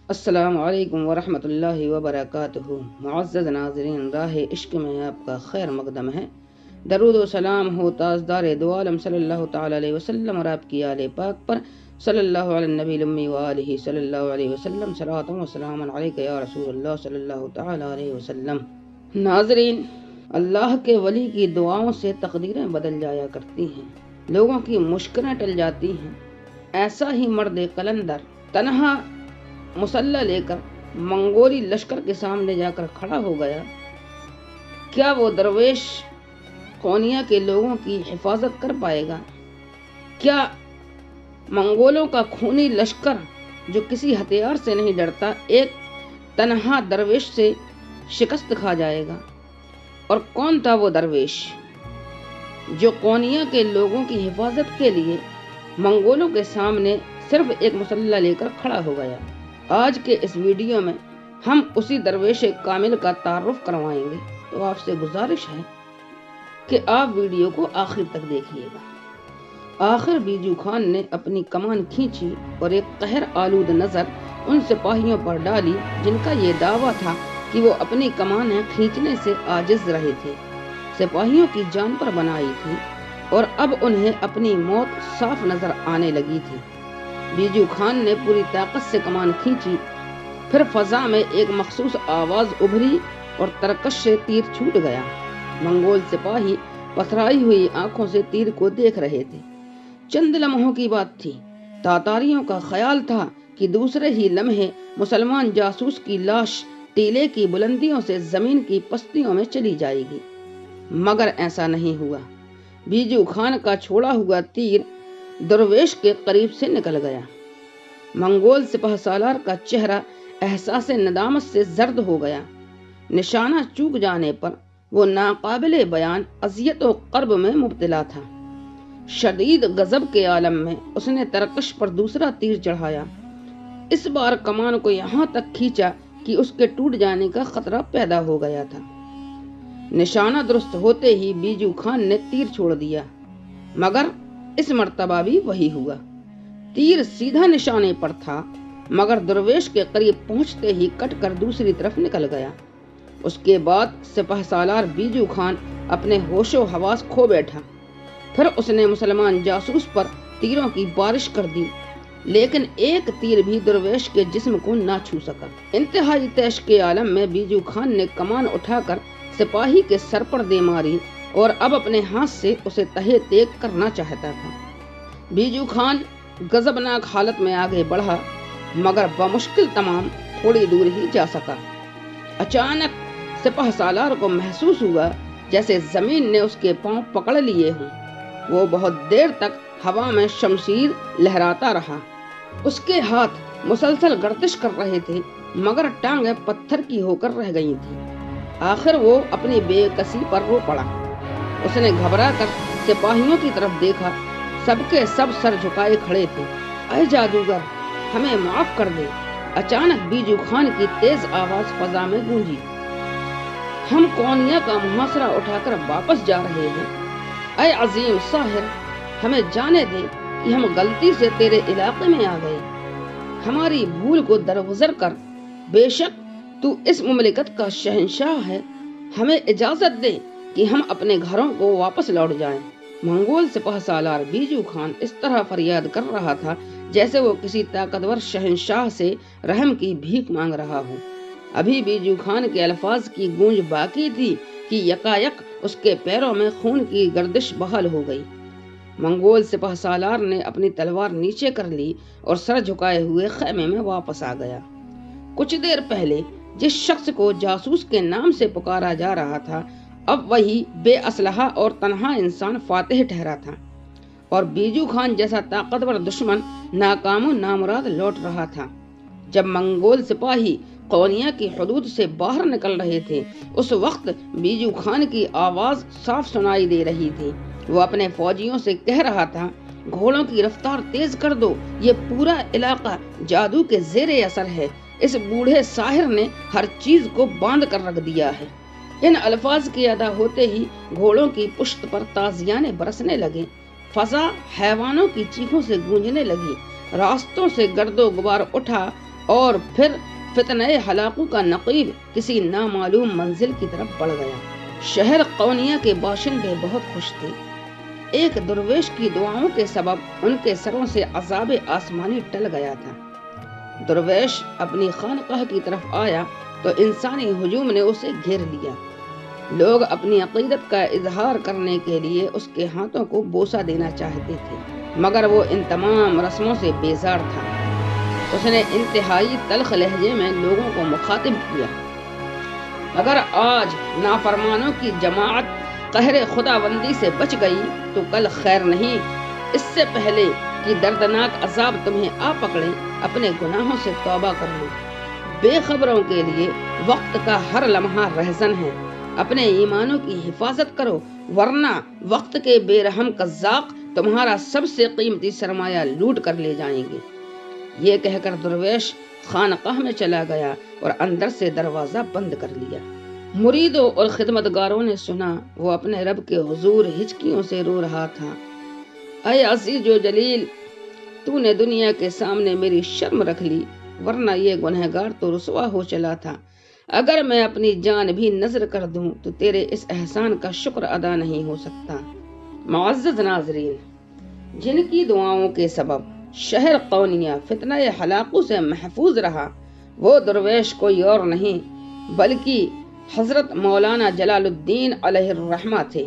السلام علیکم ورحمۃ اللہ وبرکاتہ۔ معزز ناظرین، راہ عشق میں آپ کا خیر مقدم ہے۔ درود و سلام ہو تاجدار دو عالم صلی اللہ تعالی علیہ وسلم اور آپ کی آل پاک پر صلی اللہ علیہ نبی الامی وآلہ صلی اللہ علیہ وسلم، صلاۃ و سلام علیک یا رسول اللہ صلی اللہ تعالی علیہ وسلم۔ ناظرین، اللہ کے ولی کی دعاؤں سے تقدیریں بدل جایا کرتی ہیں، لوگوں کی مشکلیں ٹل جاتی ہیں۔ ایسا ہی مرد قلندر تنہا مسلح لے کر منگولی لشکر کے سامنے جا کر کھڑا ہو گیا۔ کیا وہ درویش قونیہ کے لوگوں کی حفاظت کر پائے گا؟ کیا منگولوں کا خونی لشکر جو کسی ہتھیار سے نہیں ڈرتا ایک تنہا درویش سے شکست کھا جائے گا؟ اور کون تھا وہ درویش جو قونیہ کے لوگوں کی حفاظت کے لیے منگولوں کے سامنے صرف ایک مسلح لے کر کھڑا ہو گیا؟ آج کے اس ویڈیو میں ہم اسی درویش کامل کا تعارف کروائیں گے، تو آپ سے گزارش ہے کہ آپ ویڈیو کو آخر تک دیکھیے گا۔ آخر بیجو خان نے اپنی کمان کھینچی اور ایک قہر آلود نظر ان سپاہیوں پر ڈالی جن کا یہ دعویٰ تھا کہ وہ اپنی کمانیں کھینچنے سے عاجز رہے تھے، سپاہیوں کی جان پر بنائی تھی اور اب انہیں اپنی موت صاف نظر آنے لگی تھی۔ بیجو خان نے پوری طاقت سے کمان کھینچی، پھر فضا میں ایک مخصوص آواز ابھری اور ترکش سے تیر چھوٹ گیا۔ منگول سپاہی پتھرائی ہوئی آنکھوں سے تیر کو دیکھ رہے تھے۔ چند لمحوں کی بات تھی، تاتاریوں کا خیال تھا کہ دوسرے ہی لمحے مسلمان جاسوس کی لاش ٹیلے کی بلندیوں سے زمین کی پستیوں میں چلی جائے گی، مگر ایسا نہیں ہوا۔ بیجو خان کا چھوڑا ہوا تیر درویش کے قریب سے نکل گیا۔ منگول سپہ سالار کا چہرہ احساس ندامت سے زرد ہو گیا۔ نشانہ چوک جانے پر وہ ناقابل بیان اذیت و کرب میں مبتلا تھا۔ شدید غضب کے عالم میں اس نے ترکش پر دوسرا تیر چڑھایا۔ اس بار کمان کو یہاں تک کھینچا کہ اس کے ٹوٹ جانے کا خطرہ پیدا ہو گیا تھا۔ نشانہ درست ہوتے ہی بیجو خان نے تیر چھوڑ دیا، مگر اس مرتبہ بھی وہی ہوا۔ تیر سیدھا نشانے پر تھا، مگر درویش کے قریب پہنچتے ہی کٹ کر دوسری طرف نکل گیا۔ اس کے بعد سپہ سالار بیجو خان اپنے ہوش و حواس کھو بیٹھا۔ پھر اس نے مسلمان جاسوس پر تیروں کی بارش کر دی، لیکن ایک تیر بھی درویش کے جسم کو نہ چھو سکا۔ انتہائی تیش کے عالم میں بیجو خان نے کمان اٹھا کر سپاہی کے سر پر دے ماری اور اب اپنے ہاتھ سے اسے تہے تیگ کرنا چاہتا تھا۔ بیجو خان غضبناک حالت میں آگے بڑھا، مگر بمشکل تمام تھوڑی دور ہی جا سکا۔ اچانک سپہ سالار کو محسوس ہوا جیسے زمین نے اس کے پاؤں پکڑ لیے ہوں۔ وہ بہت دیر تک ہوا میں شمشیر لہراتا رہا۔ اس کے ہاتھ مسلسل گردش کر رہے تھے، مگر ٹانگیں پتھر کی ہو کر رہ گئی تھیں۔ آخر وہ اپنی بے کسی پر رو پڑا۔ اس نے گھبرا کر سپاہیوں کی طرف دیکھا، سب کے سب سر جھکائے کھڑے تھے۔ اے جادوگر، ہمیں معاف کر دے۔ اچانک بیجو خان کی تیز آواز فضا میں گونجی، ہم قونیہ کا محاصرہ اٹھا کر واپس جا رہے ہیں۔ اے عظیم ساحر، ہمیں جانے دے کہ ہم غلطی سے تیرے علاقے میں آ گئے۔ ہماری بھول کو درگزر کر، بے شک تو اس مملکت کا شہنشاہ ہے، ہمیں اجازت دے کہ ہم اپنے گھروں کو واپس لوٹ جائیں۔ منگول سپہ سالار بیجو خان اس طرح فریاد کر رہا تھا جیسے وہ کسی طاقتور شہنشاہ سے رحم کی بھیک مانگ رہا ہو۔ ابھی بیجو خان کے الفاظ کی گونج باقی تھی کہ یکایک اس کے پیروں میں خون کی گردش بحال ہو گئی۔ منگول سپہ سالار نے اپنی تلوار نیچے کر لی اور سر جھکائے ہوئے خیمے میں واپس آ گیا۔ کچھ دیر پہلے جس شخص کو جاسوس کے نام سے پکارا جا رہا تھا، اب وہی بے اسلحہ اور تنہا انسان فاتح ٹھہرا تھا، اور بیجو خان جیسا طاقتور دشمن ناکام و نامراد لوٹ رہا تھا۔ جب منگول سپاہی قونیہ کی حدود سے باہر نکل رہے تھے، اس وقت بیجو خان کی آواز صاف سنائی دے رہی تھی۔ وہ اپنے فوجیوں سے کہہ رہا تھا، گھوڑوں کی رفتار تیز کر دو، یہ پورا علاقہ جادو کے زیر اثر ہے۔ اس بوڑھے ساحر نے ہر چیز کو باندھ کر رکھ دیا ہے۔ ان الفاظ کے ادا ہوتے ہی گھوڑوں کی پشت پر تازیانے برسنے لگے، فضا حیوانوں کی چیخوں سے گونجنے لگی، راستوں سے گرد و غبار اٹھا اور پھر فتنہ ہلاکوں کا نقیب کسی نامعلوم منزل کی طرف بڑھ گیا۔ شہر قونیہ کے باشندے بہت خوش تھے۔ ایک درویش کی دعاؤں کے سبب ان کے سروں سے عذاب آسمانی ٹل گیا تھا۔ درویش اپنی خانقاہ کی طرف آیا تو انسانی ہجوم نے اسے گھیر لیا۔ لوگ اپنی عقیدت کا اظہار کرنے کے لیے اس کے ہاتھوں کو بوسہ دینا چاہتے تھے، مگر وہ ان تمام رسموں سے بیزار تھا۔ اس نے انتہائی تلخ لہجے میں لوگوں کو مخاطب کیا، اگر آج نافرمانوں کی جماعت قہر خداوندی سے بچ گئی تو کل خیر نہیں۔ اس سے پہلے کہ دردناک عذاب تمہیں آ پکڑے، اپنے گناہوں سے توبہ کر لو۔ بے خبروں کے لیے وقت کا ہر لمحہ رہزن ہے۔ اپنے ایمانوں کی حفاظت کرو، ورنہ وقت کے بے رحم قذاق تمہارا سب سے قیمتی سرمایہ لوٹ کر لے جائیں گے۔ یہ کہہ کر درویش خانقاہ میں چلا گیا اور اندر سے دروازہ بند کر لیا۔ مریدوں اور خدمتگاروں نے سنا وہ اپنے رب کے حضور ہچکیوں سے رو رہا تھا۔ اے عزیز و جلیل، تو نے دنیا کے سامنے میری شرم رکھ لی، ورنہ یہ گنہگار تو رسوا ہو چلا تھا۔ اگر میں اپنی جان بھی نذر کر دوں تو تیرے اس احسان کا شکر ادا نہیں ہو سکتا۔ معزز ناظرین، جن کی دعاؤں کے سبب شہر قونیہ فتنہ ہلاکوں سے محفوظ رہا، وہ درویش کوئی اور نہیں بلکہ حضرت مولانا جلال الدین علیہ الرحمہ تھے۔